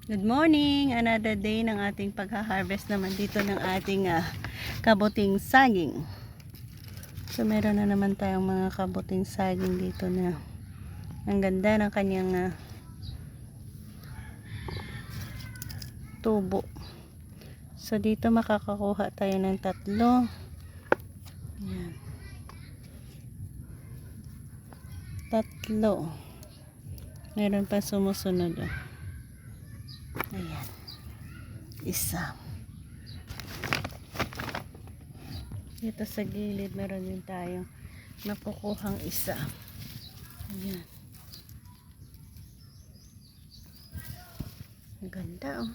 Good morning! Another day ng ating pagha-harvest naman dito ng ating kabuting saging. So meron na naman tayong mga kabuting saging dito na ang ganda ng kanyang tubo. So dito makakakuha tayo ng 3. Ayan. 3. Meron pa sumusunod. Ayan. 1. Dito sa gilid meron din tayo napukuhang 1. Ayan. Ang ganda oh.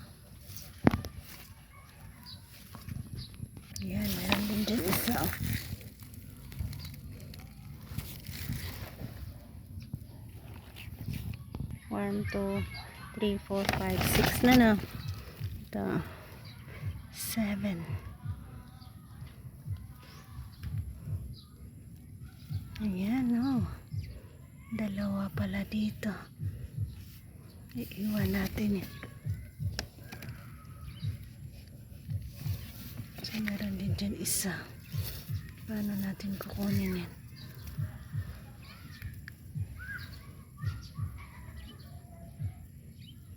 Ayan, meron din dyan 1 oh. One, 2, 3, 4, 5, 6 na no. Ito 7. Ayan oh. 2 pala dito. Iiwan natin eh. So meron din dyan 1. Paano natin kukunin yan?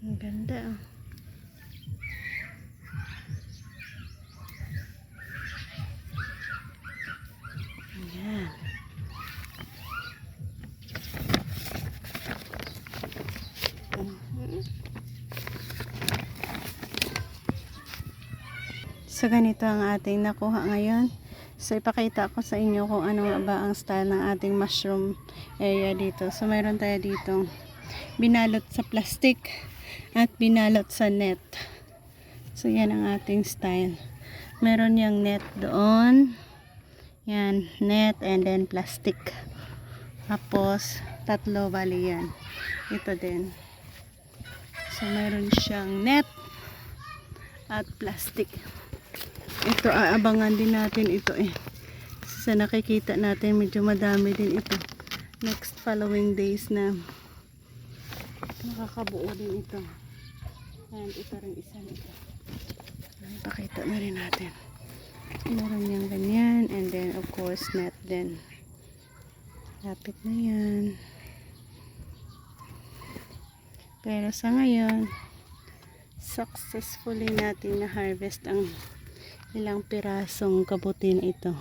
Ang ganda oh. Ayan. So ganito ang ating nakuha ngayon. So ipakita ko sa inyo kung ano ba ang style ng ating mushroom area dito. So meron tayo dito binalot sa plastic at binalot sa net. So yan ang ating style. Meron yung net doon. Yan, net and then plastic. Tapos 3 bali yan. Ito din. So meron siyang net at plastic. Ito aabangan din natin ito eh. Sa nakikita natin medyo madami din ito. Next following days na makakabuo din ito. And ito rin isa nito. Pakita na rin natin. Meron yung ganyan and then of course net din. Lapit na yan. Pero sa ngayon successfully natin na harvest ang ilang pirasong kabuti na ito.